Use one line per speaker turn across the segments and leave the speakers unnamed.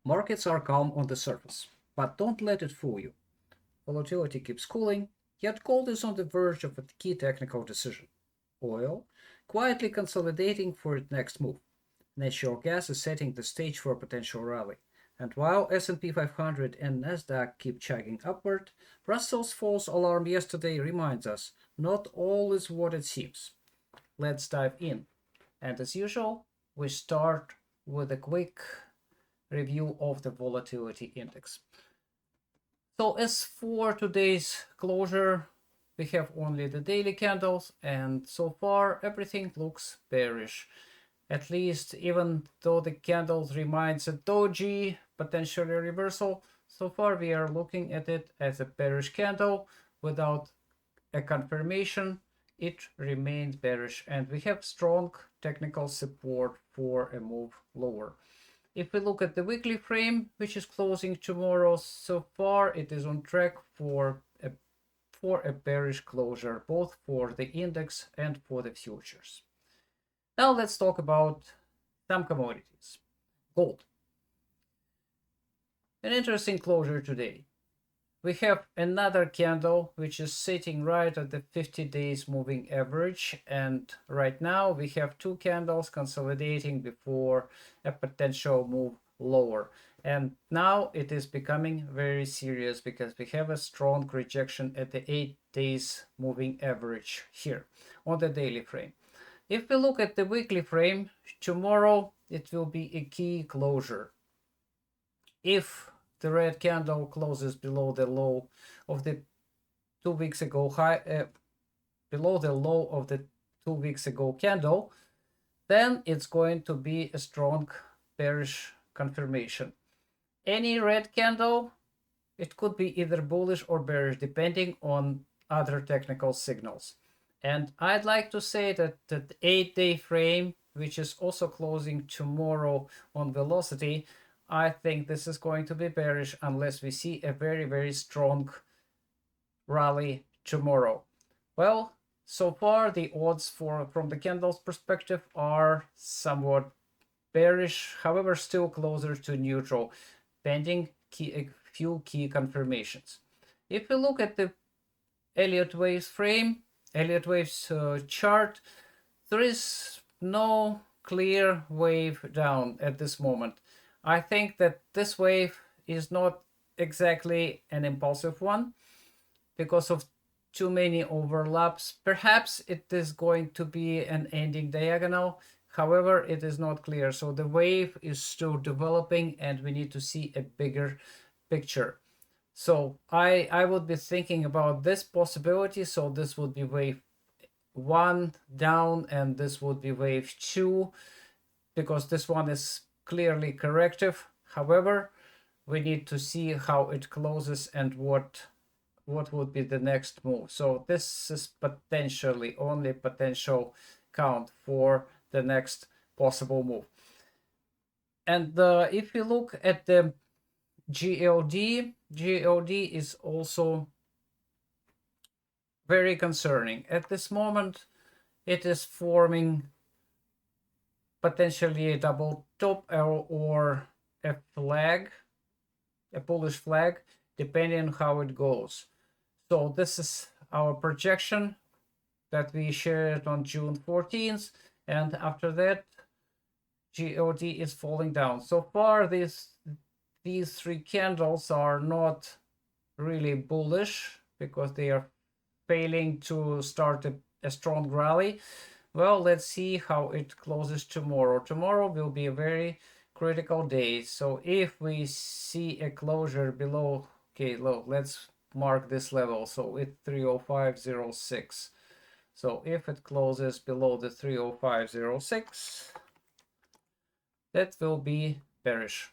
Markets are calm on the surface, but don't let it fool you. Volatility keeps cooling, yet gold is on the verge of a key technical decision. Oil, quietly consolidating for its next move. Natural gas is setting the stage for a potential rally. And while S&P 500 and Nasdaq keep chugging upward, Russell's false alarm yesterday reminds us not all is what it seems. Let's dive in. And as usual, we start with a quick review of the Volatility Index. So as for today's closure, we have only the daily candles, and so far everything looks bearish. At least, even though the candles reminds a doji, potentially a reversal, so far we are looking at it as a bearish candle without a confirmation. It remains bearish, and we have strong technical support for a move lower. If we look at the weekly frame, which is closing tomorrow, so far it is on track for a bearish closure, both for the index and for the futures. Now let's talk about some commodities. Gold. An interesting closure today. We have another candle which is sitting right at the 50 days moving average, and right now we have two candles consolidating before a potential move lower. And now it is becoming very serious because we have a strong rejection at the 8 days moving average here on the daily frame. If we look at the weekly frame, tomorrow it will be a key closure. If the red candle closes below the low of the 2 weeks ago below the low of the 2 weeks ago candle, then it's going to be a strong bearish confirmation. Any red candle, it could be either bullish or bearish depending on other technical signals. And I'd like to say that the 8-day frame, which is also closing tomorrow on velocity, I think this is going to be bearish unless we see a very, very strong rally tomorrow. Well, so far the odds from the candles perspective are somewhat bearish, however still closer to neutral, pending a few key confirmations. If we look at the Elliott waves frame, Elliott waves chart, there is no clear wave down at this moment. I think that this wave is not exactly an impulsive one because of too many overlaps. Perhaps it is going to be an ending diagonal. However, it is not clear. So the wave is still developing and we need to see a bigger picture. So I would be thinking about this possibility. So this would be wave 1 down and this would be wave 2 because this one is clearly corrective. However, we need to see how it closes and what would be the next move. So this is potentially only potential count for the next possible move. And if you look at the GLD is also very concerning. At this moment, it is forming potentially a double top or a flag, a bullish flag, depending on how it goes. So this is our projection that we shared on June 14th, and after that, GLD is falling down. So far, these three candles are not really bullish because they are failing to start a strong rally. Well, let's see how it closes tomorrow. Tomorrow will be a very critical day. So if we see a closure below, okay, low, let's mark this level. So it's 305.06. So if it closes below the 305.06, that will be bearish.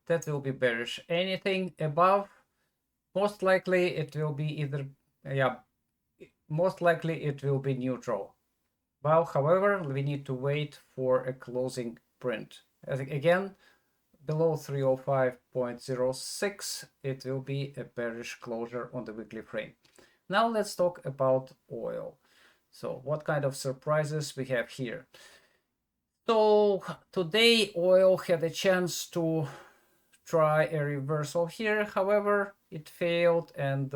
That will be bearish. Anything above, most likely it will be either, most likely it will be neutral. Well, however, we need to wait for a closing print. As again, below 305.06, it will be a bearish closure on the weekly frame. Now let's talk about oil. So what kind of surprises we have here? So today oil had a chance to try a reversal here. However, it failed and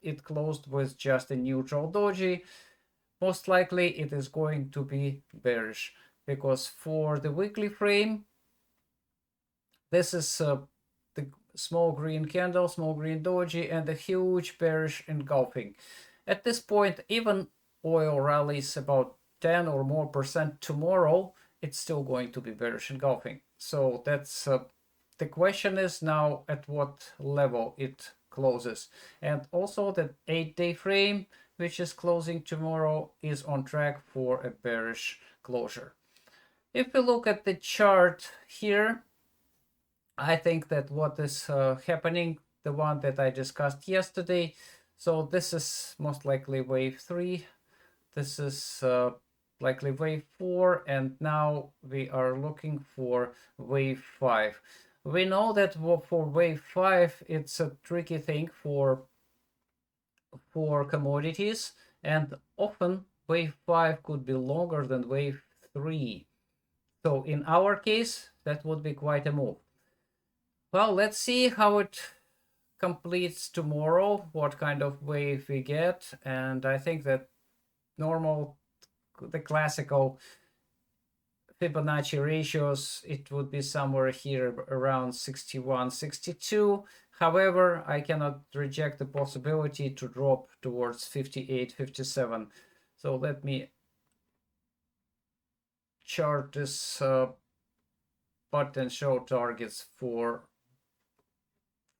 it closed with just a neutral doji. Most likely it is going to be bearish, because for the weekly frame, this is the small green candle, small green doji, and a huge bearish engulfing. At this point, even oil rallies about 10 or more percent tomorrow, it's still going to be bearish engulfing. So that's the question is now at what level it closes. And also the 8-day frame, which is closing tomorrow, is on track for a bearish closure. If we look at the chart here, I think that what is happening, the one that I discussed yesterday, so this is most likely wave 3, this is likely wave 4, and now we are looking for wave 5. We know that for wave 5, it's a tricky thing for commodities, and often wave 5 could be longer than wave 3. So in our case, that would be quite a move. Well, let's see how it completes tomorrow, what kind of wave we get. And I think that normal, the classical Fibonacci ratios, it would be somewhere here around 61, 62. However, I cannot reject the possibility to drop towards 58, 57. So let me chart this potential targets for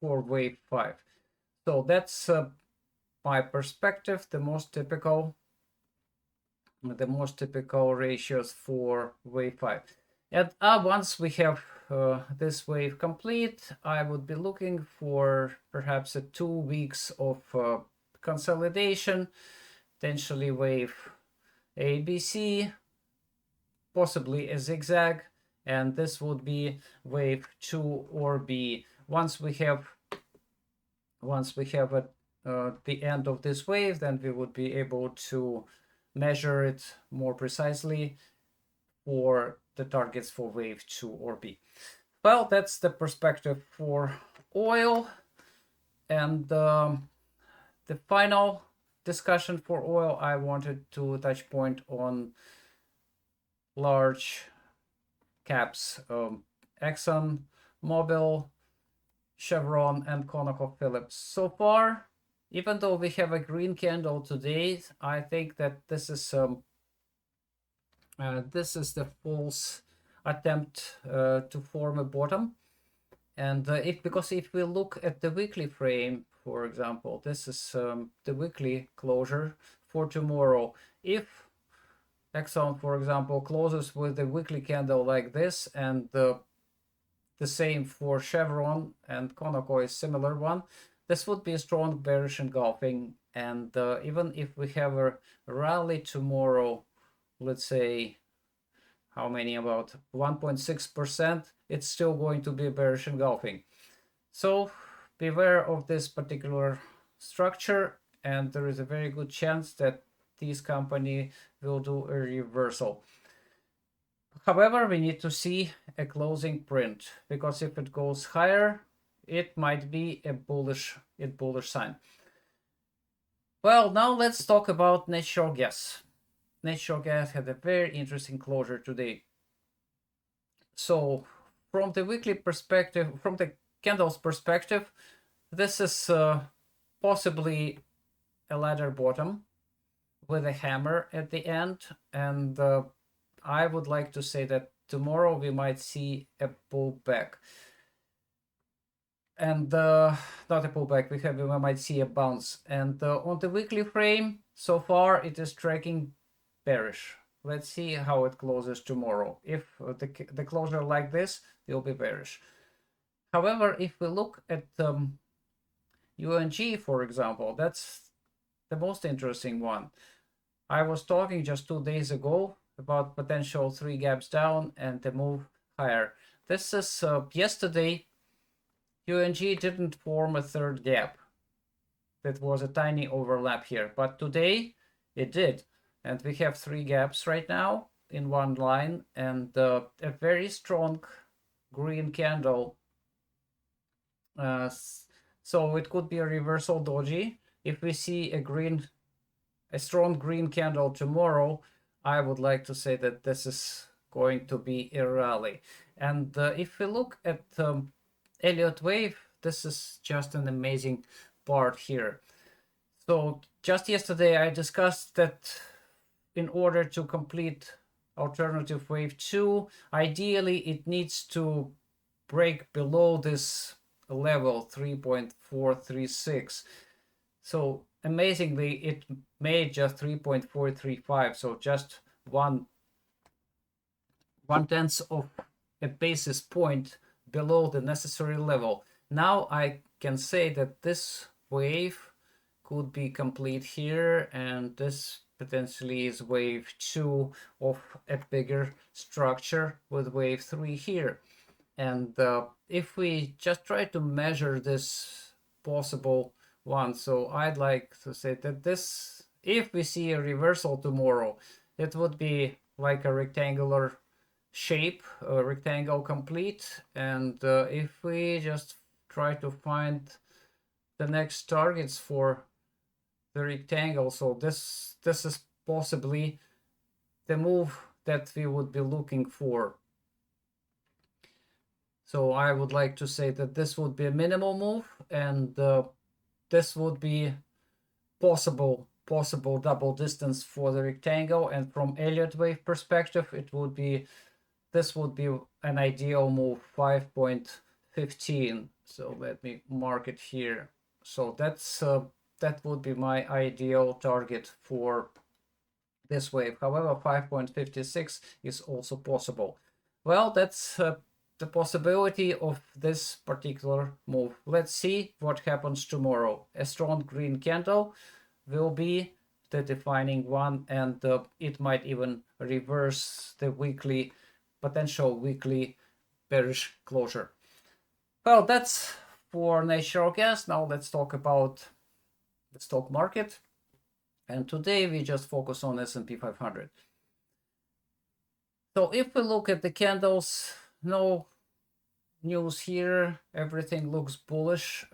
wave 5. So that's my perspective, the most typical ratios for wave 5. And once we have this wave complete, I would be looking for perhaps 2 weeks of consolidation, potentially wave ABC, possibly a zigzag, and this would be wave 2 or B. Once we have the end of this wave, then we would be able to measure it more precisely for the targets for wave 2 or B. Well, that's the perspective for oil. And the final discussion for oil, I wanted to touch point on large caps, Exxon, Mobil, Chevron, and ConocoPhillips. So far, even though we have a green candle today, I think that this is the false attempt to form a bottom. And because if we look at the weekly frame, for example, this is the weekly closure for tomorrow. If Exxon, for example, closes with a weekly candle like this, and the same for Chevron, and Conoco is similar one, this would be a strong bearish engulfing. And even if we have a rally tomorrow, let's say how many, about 1.6%, it's still going to be a bearish engulfing. So beware of this particular structure, and there is a very good chance that this company will do a reversal. However, we need to see a closing print, because if it goes higher, it might be a bullish sign. Well, now let's talk about natural gas. Natural gas had a very interesting closure today. So from the weekly perspective, from the candles perspective, this is possibly a ladder bottom with a hammer at the end, and I would like to say that tomorrow we might see a pullback. And not a pullback, we might see a bounce. And on the weekly frame, so far it is tracking bearish. Let's see how it closes tomorrow. If the closure like this, it will be bearish. However, if we look at UNG, for example, that's the most interesting one. I was talking just 2 days ago about potential 3 gaps down and the move higher. This is yesterday. UNG didn't form a third gap. That was a tiny overlap here, but today it did. And we have 3 gaps right now. in one line, and a very strong green candle. So it could be a reversal doji. If we see a strong green candle tomorrow, I would like to say that this is going to be a rally. And if we look at Elliott wave, this is just an amazing part here. So just yesterday I discussed that in order to complete alternative wave 2, ideally it needs to break below this level 3.436. So amazingly, it made just 3.435, so just one tenth of a basis point below the necessary level. Now I can say that this wave could be complete here, and this potentially is wave 2 of a bigger structure with wave 3 here. And if we just try to measure this possible one, so I'd like to say that this, if we see a reversal tomorrow, it would be like a rectangular shape, a rectangle complete. And if we just try to find the next targets for the rectangle, so this is possibly the move that we would be looking for. So I would like to say that this would be a minimal move, and this would be possible double distance for the rectangle. And from Elliott wave perspective, this would be an ideal move, 5.15. So let me mark it here. So that would be my ideal target for this wave. However, 5.56 is also possible. Well, that's the possibility of this particular move. Let's see what happens tomorrow. A strong green candle will be the defining one, and it might even reverse the potential weekly bearish closure. Well, that's for natural gas. Now let's talk about the stock market. And today we just focus on S&P 500. So if we look at the candles, no news here. Everything looks bullish.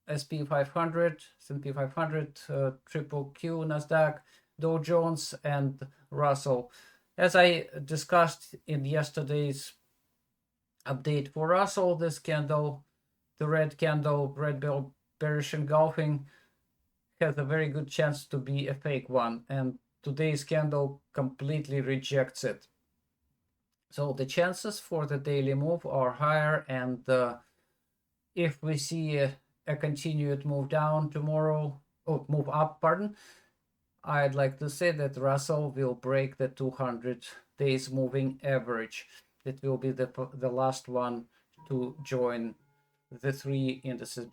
SP500, S&P 500, triple Q, Nasdaq, Dow Jones, and Russell. As I discussed in yesterday's update for Russell, this candle, the red candle, red bell bearish engulfing, has a very good chance to be a fake one, and today's candle completely rejects it. So the chances for the daily move are higher, and if we see a continued move down tomorrow, or move up, pardon, I'd like to say that Russell will break the 200 days moving average. It will be the last one to join the three indices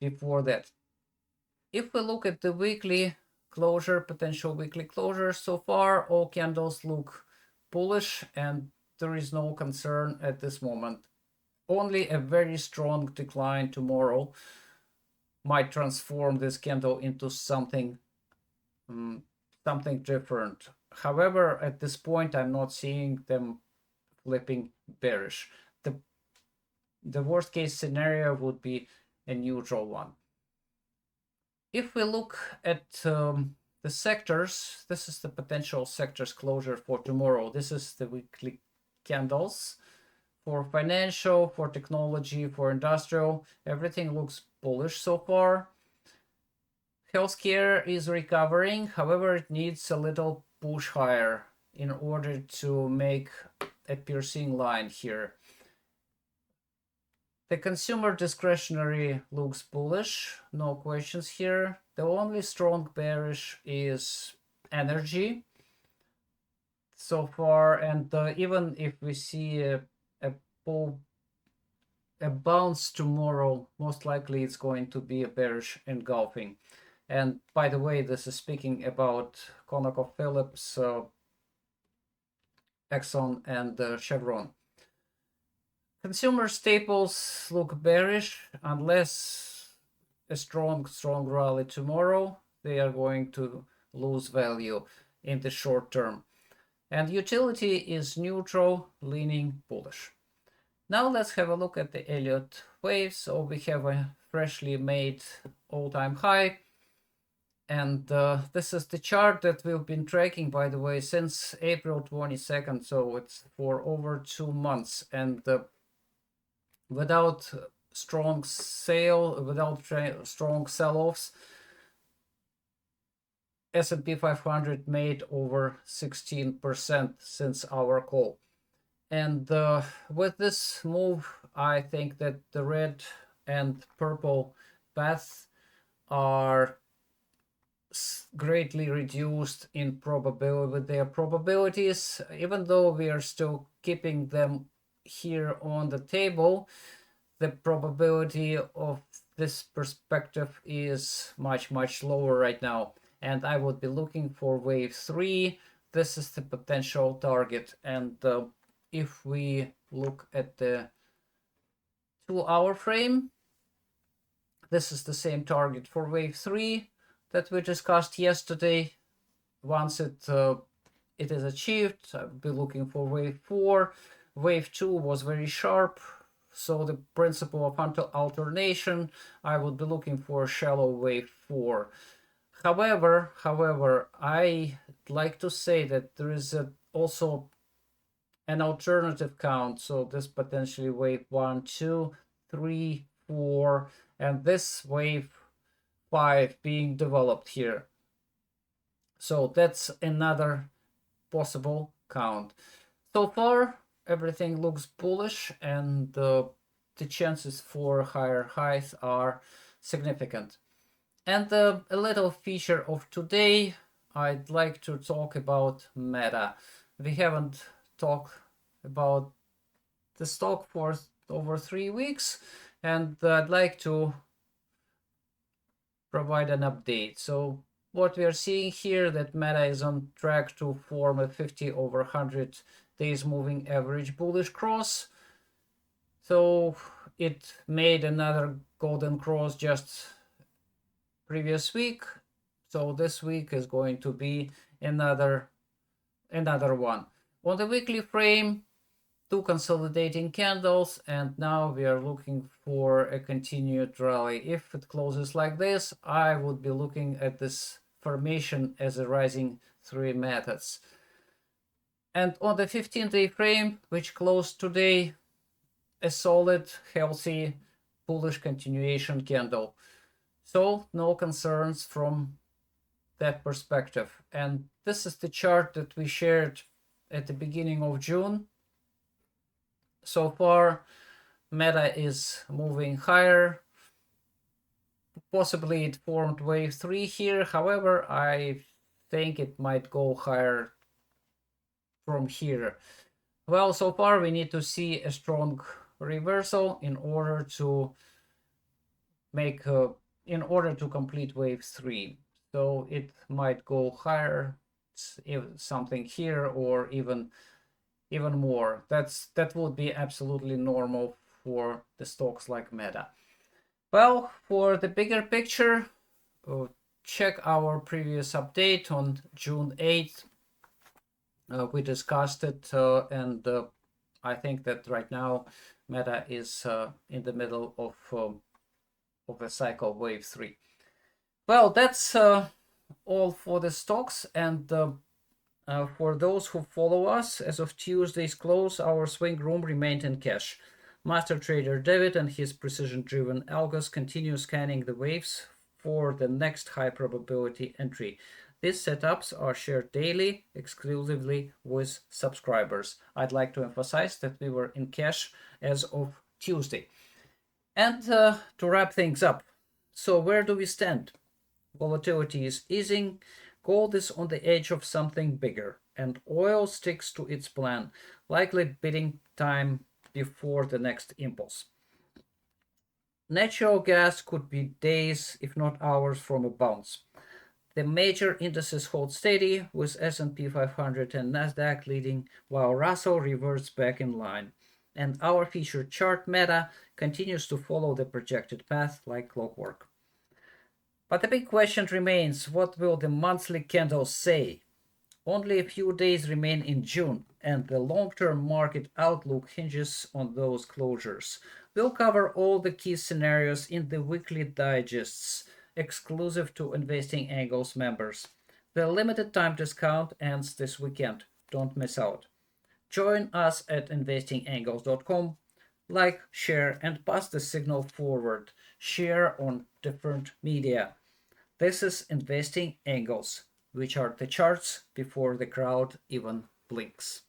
before that. If we look at the weekly closure, potential weekly closure, so far all candles look bullish, and there is no concern at this moment. Only a very strong decline tomorrow might transform this candle into something different. However, at this point, I'm not seeing them flipping bearish. The worst case scenario would be a neutral one. If we look at the sectors, this is the potential sectors closure for tomorrow. This is the weekly candles. For financial, for technology, for industrial, everything looks bullish so far. Healthcare is recovering, however, it needs a little push higher in order to make a piercing line here. The consumer discretionary looks bullish, no questions here. The only strong bearish is energy so far, and even if we see a bounce tomorrow, most likely it's going to be a bearish engulfing. And by the way, this is speaking about ConocoPhillips, Exxon, and Chevron. Consumer staples look bearish unless a strong rally tomorrow. They are going to lose value. in the short term. And utility is neutral, leaning bullish. Now let's have a look at the Elliott wave. So we have a freshly made all-time high. And this is the chart that we've been tracking, by the way, since April 22nd. So it's for over 2 months. And without strong sell-offs, S&P 500 made over 16% since our call. And with this move, I think that the red and purple paths are greatly reduced in probability with their probabilities, even though we are still keeping them here on the table. The probability of this perspective is much lower right now, and I would be looking for wave 3. This is the potential target, and if we look at the 2-hour frame, this is the same target for wave 3 that we discussed yesterday. Once it is achieved, I'll be looking for wave 4. Wave 2 was very sharp, so the principle of alternation, I would be looking for shallow wave 4. However, I like to say that there is also an alternative count. So this potentially wave 1, 2, 3, 4, and this wave 5 being developed here. So that's another possible count. So far, everything looks bullish, and the chances for higher highs are significant. And a little feature of today, I'd like to talk about Meta. We haven't talked about the stock for over 3 weeks, and I'd like to provide an update. So what we are seeing here, that Meta is on track to form a 50 over 100 days moving average bullish cross. So it made another golden cross just previous week. So this week is going to be another one. On the weekly frame, 2 consolidating candles, and now we are looking for a continued rally. If it closes like this, I would be looking at this formation as a rising 3 methods. And on the 15-day frame, which closed today, a solid, healthy, bullish continuation candle. So no concerns from that perspective. And this is the chart that we shared at the beginning of June. So far, Meta is moving higher. Possibly it formed wave 3 here. However, I think it might go higher from here. Well, so far we need to see a strong reversal in order to make in order to complete wave 3. So it might go higher, something here, or even more. That would be absolutely normal for the stocks like Meta. Well, for the bigger picture, check our previous update on June 8th. We discussed it, and I think that right now Meta is in the middle of a cycle wave 3. Well, that's all for the stocks, and for those who follow us, as of Tuesday's close, our swing room remained in cash. Master trader David and his precision-driven algos continue scanning the waves for the next high probability entry. These setups are shared daily, exclusively with subscribers. I'd like to emphasize that we were in cash as of Tuesday. And to wrap things up, so where do we stand? Volatility is easing, gold is on the edge of something bigger, and oil sticks to its plan, likely bidding time before the next impulse. Natural gas could be days, if not hours, from a bounce. The major indices hold steady, with S&P 500 and Nasdaq leading, while Russell reverts back in line. And our featured chart Meta continues to follow the projected path like clockwork. But the big question remains, what will the monthly candles say? Only a few days remain in June, and the long-term market outlook hinges on those closures. We'll cover all the key scenarios in the weekly digests, exclusive to Investing Angles members. The limited time discount ends this weekend. Don't miss out. Join us at investingangles.com. Like, share, and pass the signal forward. Share on different media. This is Investing Angles, which are the charts before the crowd even blinks.